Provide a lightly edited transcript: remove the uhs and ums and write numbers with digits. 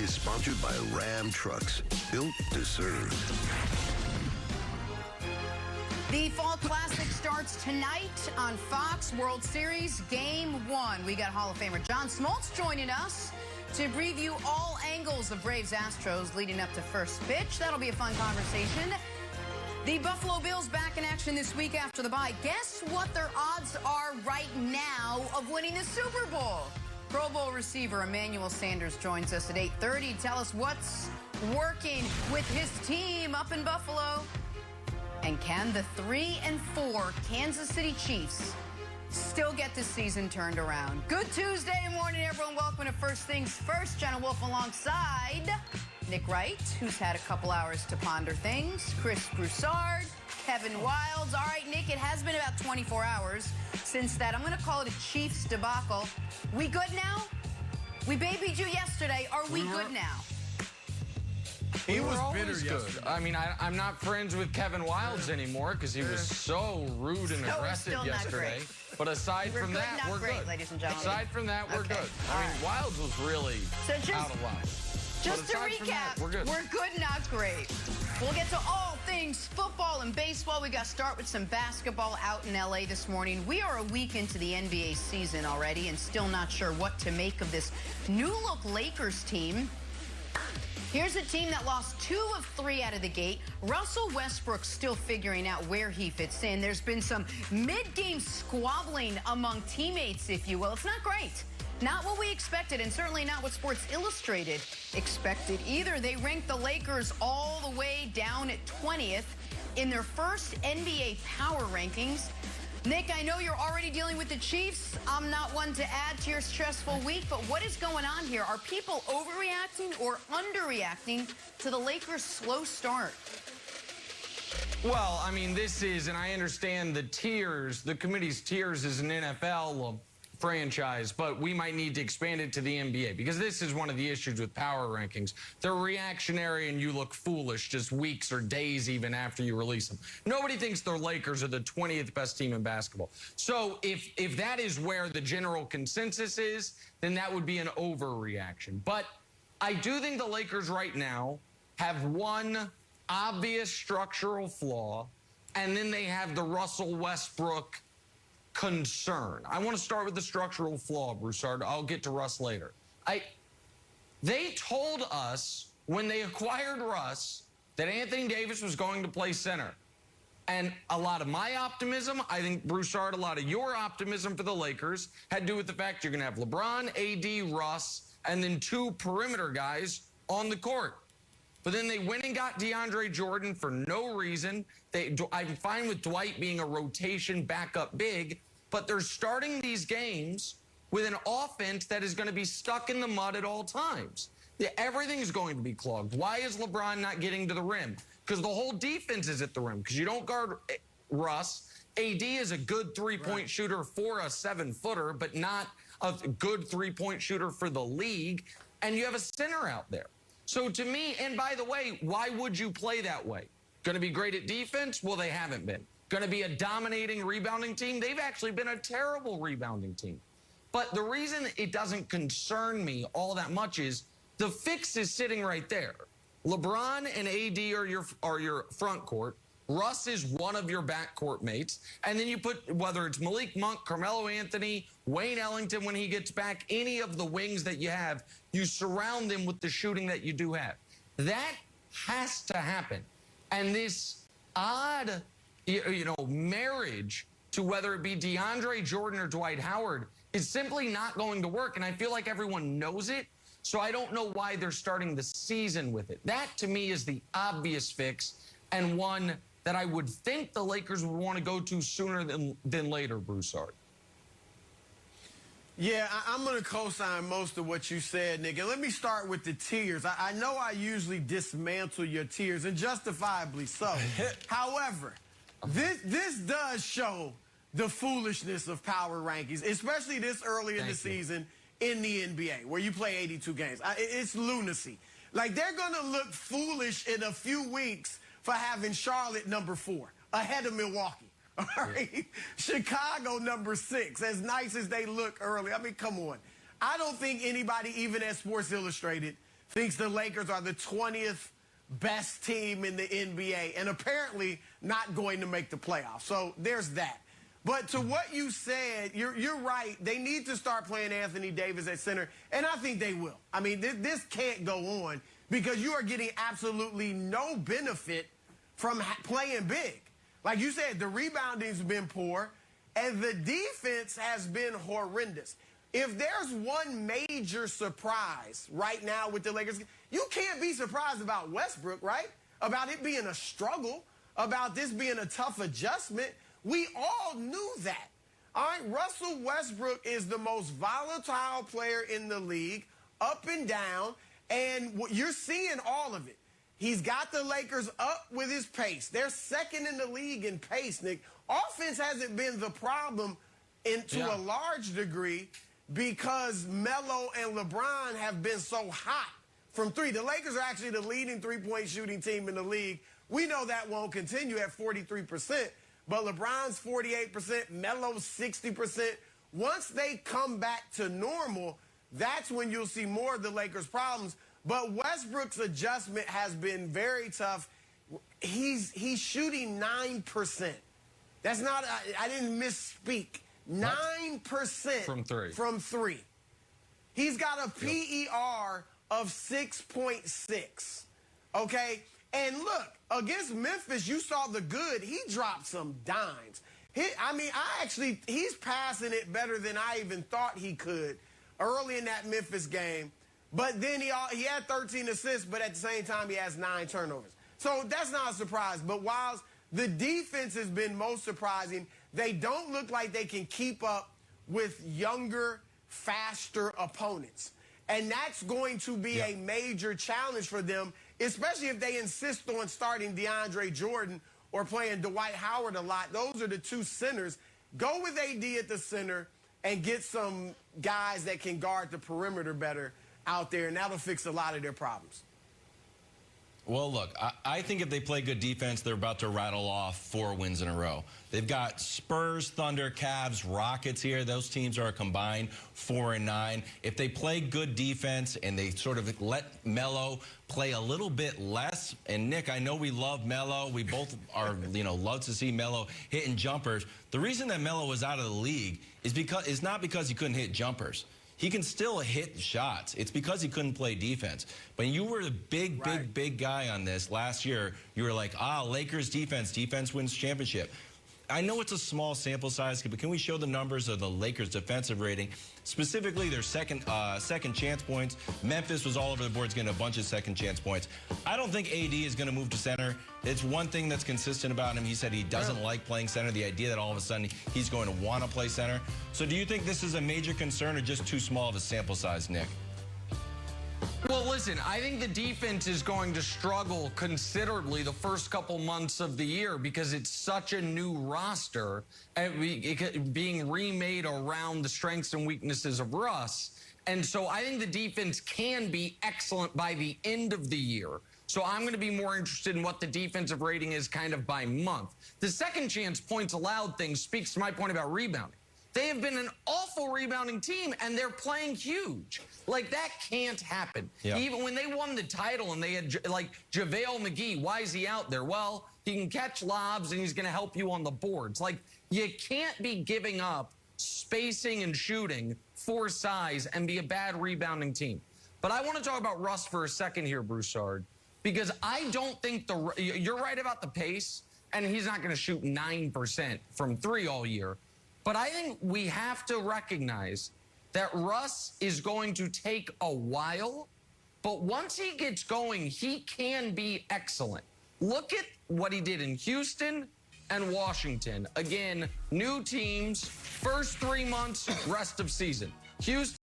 is sponsored by Ram Trucks, built to serve. The Fall Classic starts tonight on Fox. World Series Game 1. We got Hall of Famer John Smoltz joining us to preview all angles of Braves-Astros leading up to first pitch. That'll be a fun conversation. The Buffalo Bills back in action this week after the bye. Guess what their odds are right now of winning the Super Bowl? Pro Bowl receiver Emmanuel Sanders joins us at 8:30. Tell us what's working with his team up in Buffalo. And can the 3-4 Kansas City Chiefs still get this season turned around? Good Tuesday morning, everyone. Welcome to First Things First. Jenna Wolf alongside Nick Wright, who's had a couple hours to ponder things. Chris Broussard, Kevin Wilds. All right, Nick, it has been about 24 hours since that. I'm going to call it a Chiefs debacle. We good now? We babied you yesterday. Are we good now? He was bitter yesterday. I mean, I'm not friends with Kevin Wilds anymore because he was so rude and aggressive yesterday. But aside from that, we're good. Ladies and gentlemen. Aside from that, we're good. I mean, Wilds was really out of line. Just to recap, we're good, not great. We'll get to all things football and baseball. We got to start with some basketball out in L.A. this morning. We are a week into the NBA season already and still not sure what to make of this new-look Lakers team. Here's a team that lost 2 of 3 out of the gate. Russell Westbrook still figuring out where he fits in. There's been some mid-game squabbling among teammates, if you will. It's not great. Not what we expected, and certainly not what Sports Illustrated expected either. They ranked the Lakers all the way down at 20th in their first NBA power rankings. Nick, I know you're already dealing with the Chiefs. I'm not one to add to your stressful week, but what is going on here? Are people overreacting or underreacting to the Lakers' slow start? Well, I mean, this is, and I understand the tiers, the committee's tiers is an NFL franchise, but we might need to expand it to the NBA because this is one of the issues with power rankings. They're reactionary and you look foolish just weeks or days even after you release them. Nobody thinks the Lakers are the 20th best team in basketball. So if that is where the general consensus is, then that would be an overreaction. But I do think the Lakers right now have one obvious structural flaw, and then they have the Russell Westbrook concern. I want to start with the structural flaw, Broussard. I'll get to Russ later. They told us when they acquired Russ that Anthony Davis was going to play center. And a lot of my optimism, I think, Broussard, a lot of your optimism for the Lakers had to do with the fact you're going to have LeBron, AD, Russ, and then 2 perimeter guys on the court. But then they went and got DeAndre Jordan for no reason. I'm fine with Dwight being a rotation backup big, but they're starting these games with an offense that is going to be stuck in the mud at all times. Everything's going to be clogged. Why is LeBron not getting to the rim? Because the whole defense is at the rim, because you don't guard Russ. AD is a good three-point shooter for a 7-footer, but not a good three-point shooter for the league. And you have a center out there. So to me, and by the way, why would you play that way? Going to be great at defense? Well, they haven't been. Going to be a dominating rebounding team? They've actually been a terrible rebounding team. But the reason it doesn't concern me all that much is the fix is sitting right there. LeBron and AD are your front court. Russ is one of your backcourt mates. And then you put, whether it's Malik Monk, Carmelo Anthony, Wayne Ellington when he gets back, any of the wings that you have, you surround them with the shooting that you do have. That has to happen. And this odd, marriage to whether it be DeAndre Jordan or Dwight Howard is simply not going to work. And I feel like everyone knows it. So I don't know why they're starting the season with it. That, to me, is the obvious fix and one that I would think the Lakers would want to go to sooner than later, Broussard. Yeah, I'm going to co-sign most of what you said, Nick. And let me start with the tiers. I know I usually dismantle your tiers, and justifiably so. However, this does show the foolishness of power rankings, especially this early in the season in the NBA, where you play 82 games. It's lunacy. Like, they're going to look foolish in a few weeks for having Charlotte number 4, ahead of Milwaukee. All right? Chicago number 6, as nice as they look early. I mean, come on. I don't think anybody, even at Sports Illustrated, thinks the Lakers are the 20th best team in the NBA and apparently not going to make the playoffs. So there's that. But to what you said, you're right. They need to start playing Anthony Davis at center, and I think they will. I mean, this can't go on because you are getting absolutely no benefit from playing big. Like you said, the rebounding's been poor, and the defense has been horrendous. If there's one major surprise right now with the Lakers, you can't be surprised about Westbrook, right? About it being a struggle, about this being a tough adjustment. We all knew that. All right, Russell Westbrook is the most volatile player in the league, up and down, and you're seeing all of it. He's got the Lakers up with his pace. They're second in the league in pace, Nick. Offense hasn't been the problem to a large degree because Melo and LeBron have been so hot from three. The Lakers are actually the leading three-point shooting team in the league. We know that won't continue at 43%, but LeBron's 48%, Melo's 60%. Once they come back to normal, that's when you'll see more of the Lakers' problems. But Westbrook's adjustment has been very tough. He's shooting 9%. That's not, I didn't misspeak. 9% from three. He's got a PER of 6.6. Okay? And look, against Memphis, you saw the good. He dropped some dimes. He's passing it better than I even thought he could early in that Memphis game. But then he had 13 assists, but at the same time, he has 9 turnovers. So that's not a surprise. But whilst the defense has been most surprising, they don't look like they can keep up with younger, faster opponents. And that's going to be a major challenge for them, especially if they insist on starting DeAndre Jordan or playing Dwight Howard a lot. Those are the two centers. Go with AD at the center and get some guys that can guard the perimeter better out there, and that'll fix a lot of their problems. Well, look, I think if they play good defense, they're about to rattle off 4 wins in a row. They've got Spurs, Thunder, Cavs, Rockets here. Those teams are combined 4-9. If they play good defense and they sort of let Melo play a little bit less, and Nick, I know we love Melo. We both are, love to see Melo hitting jumpers. The reason that Melo was out of the league is not because he couldn't hit jumpers. He can still hit shots. It's because he couldn't play defense. When you were the big guy on this last year, you were like, Lakers defense wins championship. I know it's a small sample size, but can we show the numbers of the Lakers defensive rating? Specifically, their second chance points. Memphis was all over the boards getting a bunch of second chance points. I don't think AD is going to move to center. It's one thing that's consistent about him. He said he doesn't like playing center. The idea that all of a sudden he's going to want to play center. So do you think this is a major concern or just too small of a sample size, Nick? Well, listen, I think the defense is going to struggle considerably the first couple months of the year because it's such a new roster and being remade around the strengths and weaknesses of Russ. And so I think the defense can be excellent by the end of the year. So I'm going to be more interested in what the defensive rating is kind of by month. The second chance points allowed thing speaks to my point about rebounding. They have been an awful rebounding team, and they're playing huge. Like, that can't happen. Yeah. Even when they won the title and they had, like, JaVale McGee, why is he out there? Well, he can catch lobs, and he's going to help you on the boards. Like, you can't be giving up spacing and shooting for size and be a bad rebounding team. But I want to talk about Russ for a second here, Broussard, because I don't think you're right about the pace, and he's not going to shoot 9% from 3 all year. But I think we have to recognize that Russ is going to take a while, but once he gets going, he can be excellent. Look at what he did in Houston and Washington. Again, new teams, first 3 months, rest of season. Houston.